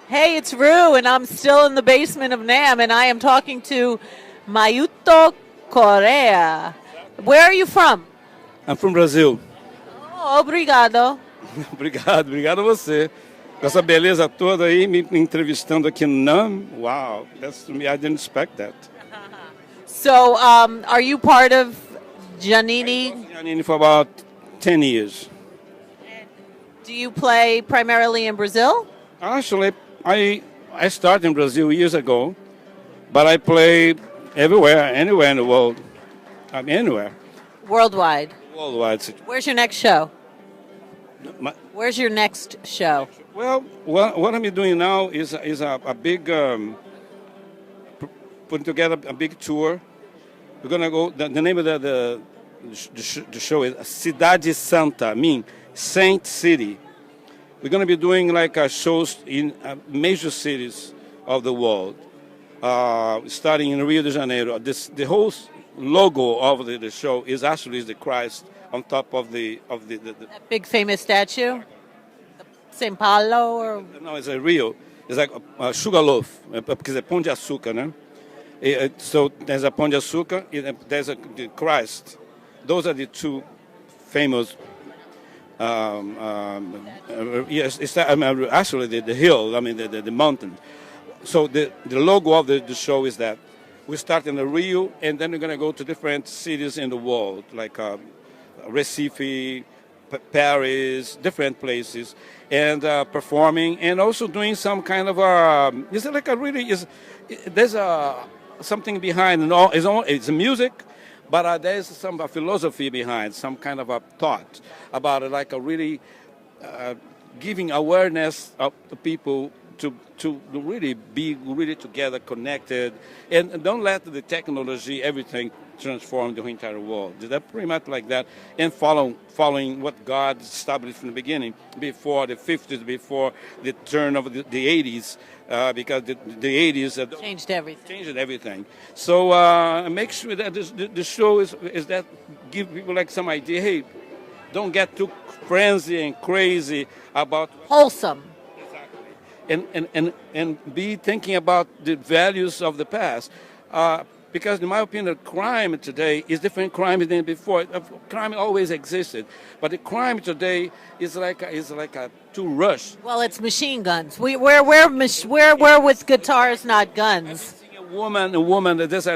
Hey, it's Rue, and I'm still in the basement of NAM, and I am talking to Mayuto Correa. Where are you from? I'm from Brazil. Oh, obrigado. Obrigado a você. Com essa beleza toda aí, me entrevistando aqui no NAM. Wow, that's to me, I didn't expect that. So, are you part of Giannini? I've been in for about 10 years. Do you play primarily in Brazil? Actually, I started in Brazil years ago, but I play everywhere, anywhere in the world. I mean, anywhere, Worldwide. worldwide. Where's your next show? My- Where's your next show? Well, what I'm doing now is a big putting together a big tour. We're gonna go. The name of the show is Cidade Santa, mean Saint City. We're gonna be doing like shows in major cities of the world, starting in Rio de Janeiro. The whole logo of the show is actually the Christ on top of the That big famous statue? São Paulo or no, it's a Rio. It's like a sugar loaf, because it's pão de açúcar, né? So there's a pão de açúcar, there's the Christ. Those are the two famous. Yes, actually the hill. I mean the mountain. So the logo of the show is that we start in the Rio, and then we're going to go to different cities in the world, like Recife, Paris, different places, and performing, and also doing some kind of is it like a really is there's something behind and all it's music, but there's some philosophy behind, some kind of a thought about it, like a really giving awareness of the people to really be really together, connected, and don't let the technology, everything transform the entire world. They're pretty much like that, and following what God established from the beginning, before the 50s, before the turn of the 80s, because the 80s changed everything. changed everything. So make sure that the show is that give people like some idea. Hey, don't get too frenzy and crazy about Wholesome. and be thinking about the values of the past. Because in my opinion, crime today is different crime than before. Crime always existed, but the crime today is like a too rush. Well, it's machine guns. We're with guitars, not guns. A woman. There's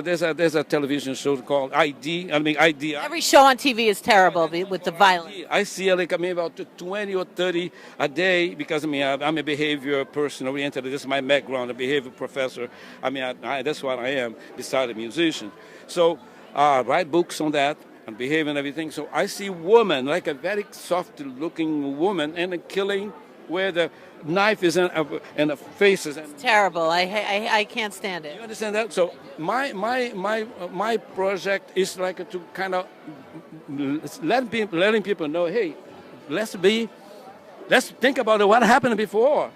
a television show called ID. I mean ID. Every show on TV is terrible with the violence. I see like maybe about 20 or 30 a day because I'm a behavior person oriented. This is my background, a behavior professor. That's what I am, besides a musician. So write books on that and behave and everything. So I see woman, like a very soft-looking woman, and a killing where the knife is in the faces. It's terrible. I can't stand it. You understand that? So my project is like to kind of letting people know, hey, let's think about what happened before.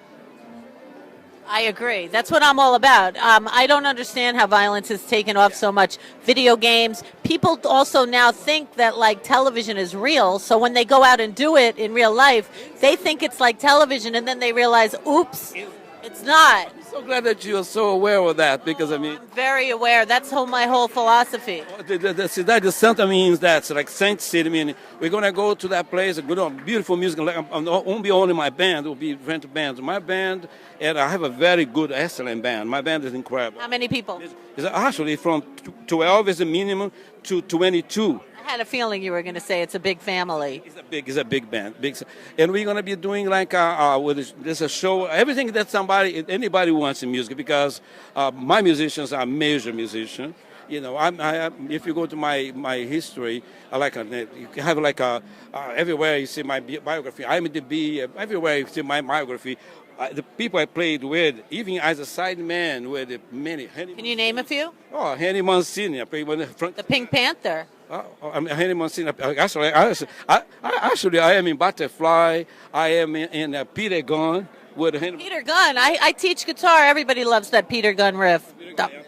I agree. That's what I'm all about. I don't understand how violence has taken off so much. Video games. People also now think that like television is real. So when they go out and do it in real life, they think it's like television, and then they realize, oops, it's not. I'm so glad that you are so aware of that because I'm very aware. That's my whole philosophy. the Cidade Santa means that's like Saint City. Meaning we're gonna go to that place, good, beautiful music. Like I won't be only my band; it will be different bands. My band, and I have a very good, excellent band. My band is incredible. How many people? It's actually from 12 is the minimum to 22. I had a feeling you were going to say it's a big family. It's a big band, and we're gonna be doing like there's a show, everything that anybody wants in music because my musicians are major musicians. You know, if you go to my history, you have like everywhere you see my biography. IMDb, everywhere you see my biography. The people I played with, even as a sideman with many. Can you name a few? Oh, Henry Mancini. I played with the front. The Pink Panther. Henry Mancini. Actually, I am in Butterfly. I am in Peter Gunn with Henry. Peter Gunn. I teach guitar. Everybody loves that Peter Gunn riff.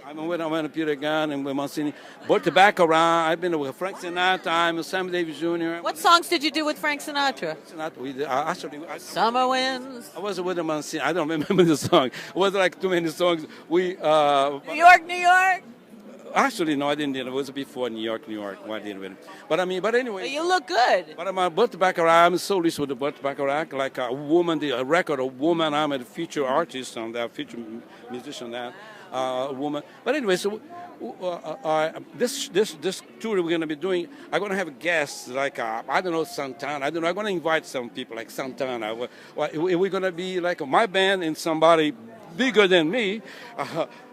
I'm when I went to Peter Gunn and with Monsignor. Brought the back around. I've been with Frank Sinatra. I'm Sam Davis Jr. What songs did you do with Frank Sinatra? Sinatra. We did, Summer Winds. I was with him on scene. I don't remember the song. It was like too many songs. We New York, New York. actually no, I didn't. It was before New York, New York. Why didn't we? But anyway. But you look good. But I'm Burt Bacharach. I'm a soloist with the Burt Bacharach, like a woman, a record of woman. I'm a feature artist on that, feature musician on that, woman. But anyway, so this tour we're going to be doing, I'm going to have guests like I don't know, Santana. I don't know. I'm going to invite some people like Santana. We're going to be like my band and somebody bigger than me,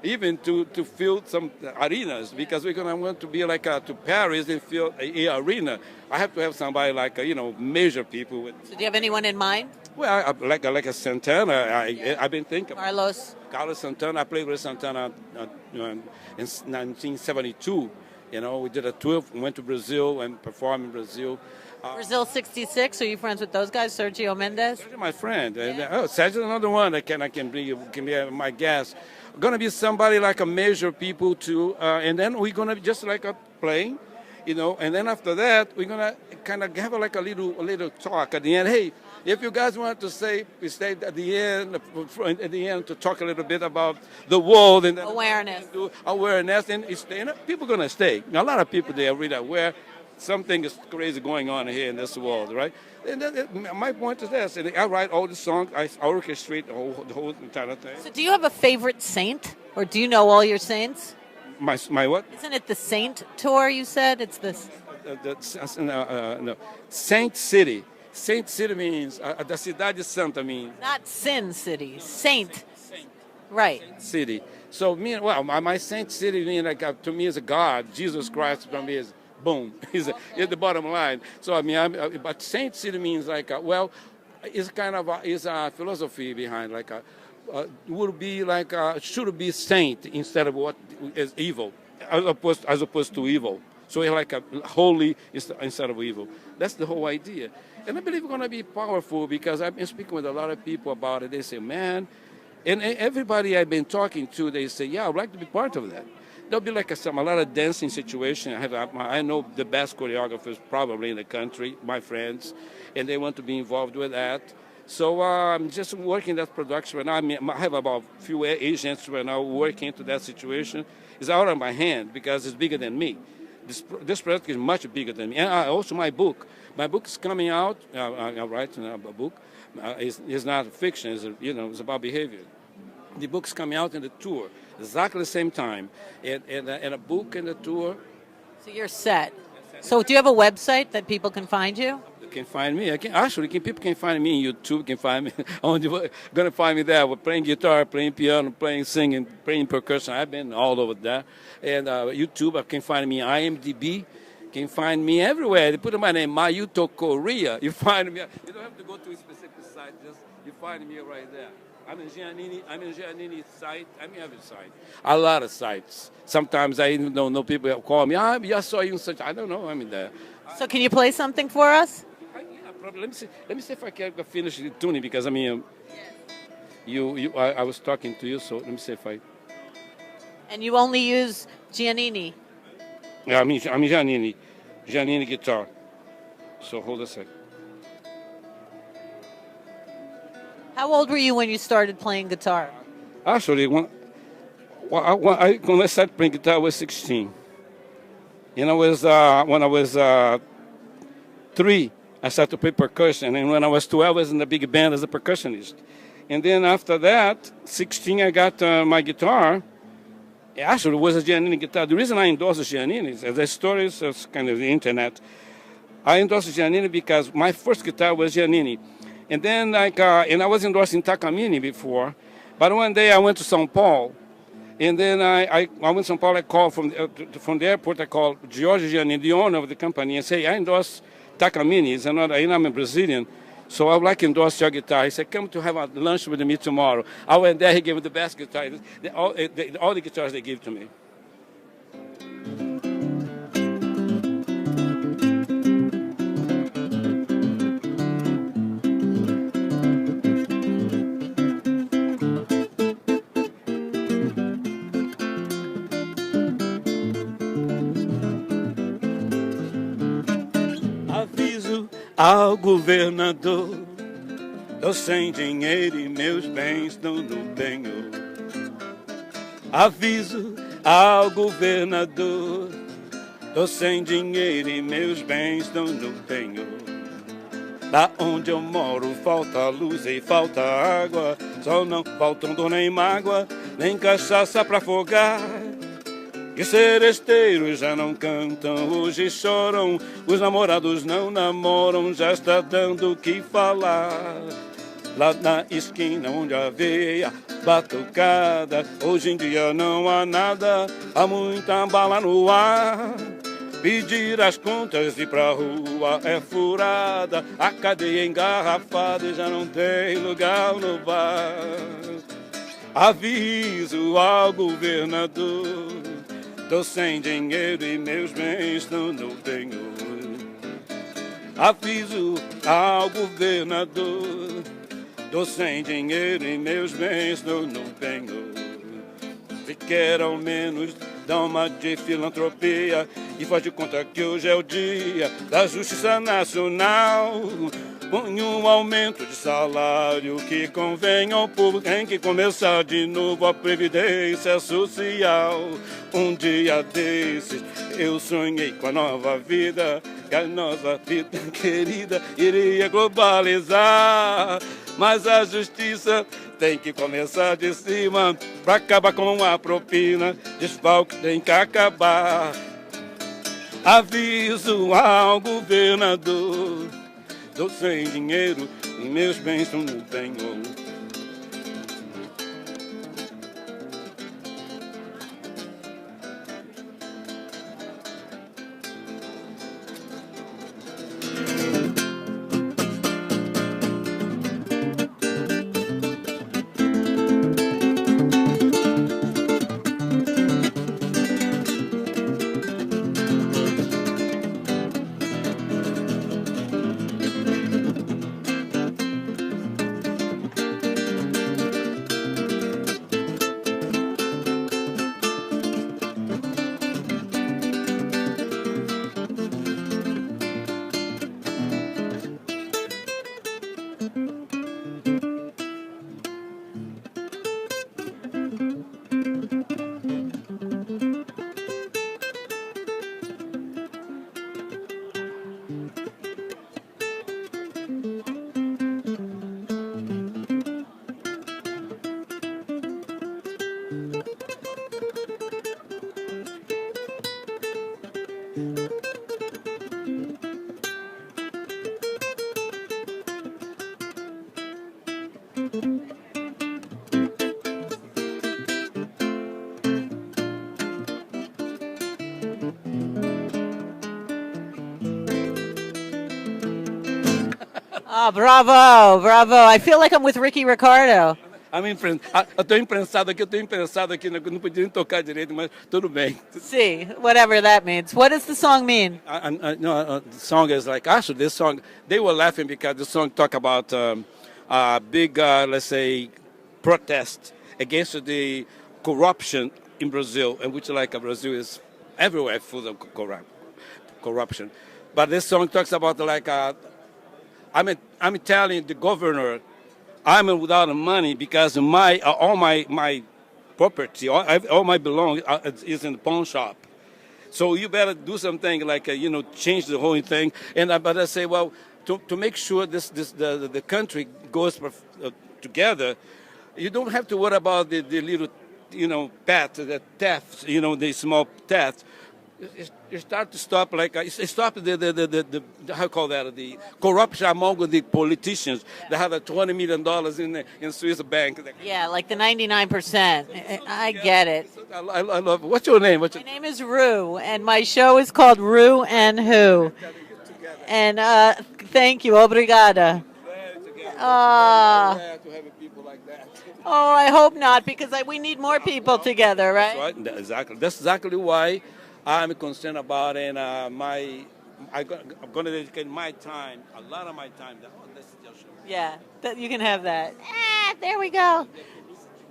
even to fill some arenas, because I want to be like to Paris and fill a arena. I have to have somebody like major people. So do you have anyone in mind? Well, like a Santana. I've been thinking. Carlos Santana. I played with Santana in 1972. We did a tour. Went to Brazil and performed in Brazil. Brazil 66. Are you friends with those guys? Sergio Mendes? Sergio, my friend. Yeah. Sergio, another one that I can bring. Can be my guest. Gonna be somebody like a major people too, and then we're gonna be just like a playing, and then after that we're gonna kind of have like a little talk at the end. Hey, if you guys want to stay at the end to talk a little bit about the world and Awareness, and people gonna stay. A lot of people they are really aware. Something is crazy going on here in this world, right? And my point is this: I write all the songs, I orchestrate the whole entire thing. So, do you have a favorite saint, or do you know all your saints? My what? Isn't it the Saint Tour? You said it's this. No, Saint City. Saint City means the Cidade Santa means. Not Sin City, Saint. Right. City. So my Saint City means like to me is a God. Jesus Christ for me is. Boom, is the bottom line. So but Saint City means like it's kind of is a philosophy behind would be like should be saint instead of what is evil, as opposed to evil. So it's like a holy instead of evil. That's the whole idea, and I believe it's going to be powerful because I've been speaking with a lot of people about it. They say, man, and everybody I've been talking to, they say, yeah, I'd like to be part of that. There'll be like a lot of dancing situation. I know the best choreographers probably in the country, my friends, and they want to be involved with that. So I'm just working that production right now. I have about a few agents right now working into that situation. It's out of my hand because it's bigger than me. This project is much bigger than me. And also my book. My book is coming out. I'm writing a book. It's not fiction. It's about behavior. The book's coming out in the tour. Exactly the same time, and a book and a tour. So you're set. So do you have a website that people can find you? You can find me. People can find me on YouTube. Can find me. Gonna find me there. We're playing guitar, playing piano, playing singing, playing percussion. I've been all over there. And YouTube, I can find me. IMDb, can find me everywhere. They put my name, Mayuto Correa. You find me. You don't have to go to a specific site. Just you find me right there. I'm in Giannini site. Every site. A lot of sites. Sometimes I even don't know people call me. I saw you in such. I don't know. I'm in there. So can you play something for us? Yeah, probably. Let me see if I can finish the tuning because I was talking to you. So let me see if I. And you only use Giannini. Yeah, I'm Giannini guitar. So hold a sec. How old were you when you started playing guitar? Actually, when I started playing guitar, I was 16. And when I was 3, I started to play percussion. And when I was 12, I was in the big band as a percussionist. And then after that, 16, I got my guitar. Actually, it was a Giannini guitar. The reason I endorsed Giannini is, the story is kind of the internet. I endorsed Giannini because my first guitar was Giannini. And then, and I was endorsing Takamine before, but one day I went to São Paulo, and then I went to São Paulo. I called from the airport. I called Giorgio Giannini, the owner of the company, and say, I endorse Takamine. I'm a Brazilian, so I would like to endorse your guitar. He said, come to have a lunch with me tomorrow. I went there. He gave me the best guitar. All the guitars they gave to me. ao governador. Tô sem dinheiro e meus bens estão no penhor. Aviso ao governador. Tô sem dinheiro e meus bens estão no penhor. Lá onde eu moro falta luz e falta água. Só não faltam dor nem mágoa, nem cachaça pra afogar. E os seresteiros já não cantam, hoje choram. Os namorados não namoram, já está dando o que falar. Lá na esquina onde havia batucada, hoje em dia não há nada, há muita bala no ar. Pedir as contas e ir pra rua é furada, a cadeia engarrafada e já não tem lugar no bar. Aviso ao governador, tô sem dinheiro e meus bens estão no penhor. Aviso ao governador, tô sem dinheiro e meus bens estão no penhor. Se quer ao menos dá uma de filantropia e faz de conta que hoje é o dia da justiça nacional. Põe um aumento de salário que convém ao povo. Tem que começar de novo a previdência social. Um dia desses eu sonhei com a nova vida, que a nossa vida querida iria globalizar. Mas a justiça tem que começar de cima pra acabar com a propina. Desfalque tem que acabar. Aviso ao governador, tô sem dinheiro e meus bens estão no penhor. Oh, bravo, bravo. I feel like I'm with Ricky Ricardo. Eu estou imprensado aqui, não podia nem tocar direito, mas tudo bem. See, whatever that means. What does the song mean? The song is like, actually, this song, they were laughing because the song talk about a big, let's say, protest against the corruption in Brazil, and which like Brazil is everywhere full of corruption. But this song talks about like, I'm telling the governor, I'm without money because all my property, all my belongings is in the pawn shop. So you better do something like change the whole thing. And but I say, well, to make sure the country goes together, you don't have to worry about the little the thefts, the small thefts. You start to stop stop the how you call that, the corruption among the politicians that have $20 million in Swiss bank. Yeah, like the 99%. I get it. I love it. What's your name? My name is Rue, and my show is called Rue and Who. And thank you, obrigada. Glad to have people like that. Oh, I hope not, because we need more people together, right? That's right. Exactly. That's exactly why I'm concerned about it. And I'm going to dedicate my time, a lot of my time. That's the show. Yeah, you can have that. There we go.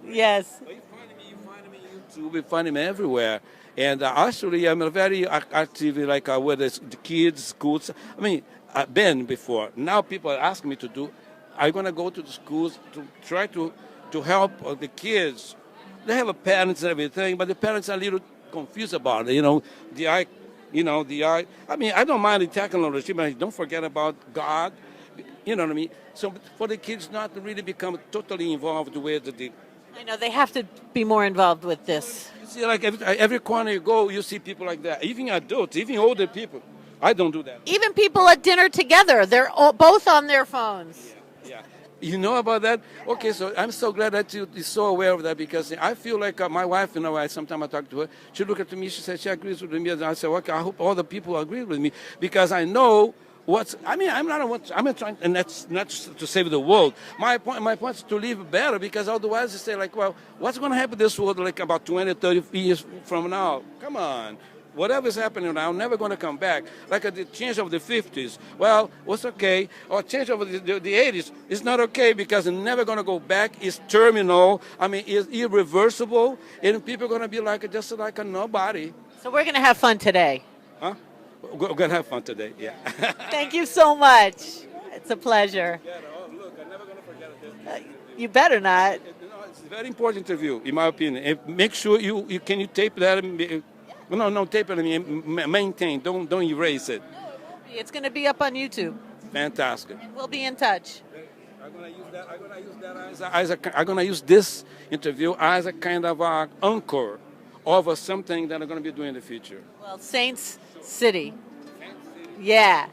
Yes. You find me on YouTube, you find me everywhere. And actually, I'm very active, like with the kids, schools. I mean, been before. Now people are asking me to do. I'm going to go to the schools to try to help the kids. They have a parents and everything, but the parents are a little confused about it. The eye, the eye. I mean, I don't mind the technology, but don't forget about God. You know what I mean? So for the kids not to really become totally involved with the. I know they have to be more involved with this. You see, like every corner you go, you see people like that. Even adults, even older people. I don't do that. Even people at dinner together, they're both on their phones. Yeah. You know about that? Okay, so I'm so glad that you're so aware of that because I feel like my wife, sometimes I talk to her, she look at me, she says she agrees with me. And I say, okay, I hope all the people agree with me because I know I'm trying, and that's not to save the world. My point is to live better because otherwise you say like, well, what's going to happen to this world like about 20, 30 years from now? Come on. Whatever is happening now, never going to come back. Like the change of the 50s, well, was okay. Or change of the 80s is not okay because it's never going to go back. It's terminal. I mean, it's irreversible. And people are going to be like just like a nobody. So we're going to have fun today. Huh? We're going to have fun today, yeah. Thank you so much. It's a pleasure. Yeah, look, I'm never going to forget it. You better not. It's a very important interview, in my opinion. Make sure you tape that. No, tape it. I mean, maintain. Don't erase it. No, it won't be. It's going to be up on YouTube. Fantastic. And we'll be in touch. I'm going to use this interview as a kind of anchor of something that I'm going to be doing in the future. Well, Saints City. Yeah.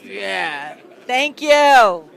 Yeah. Thank you.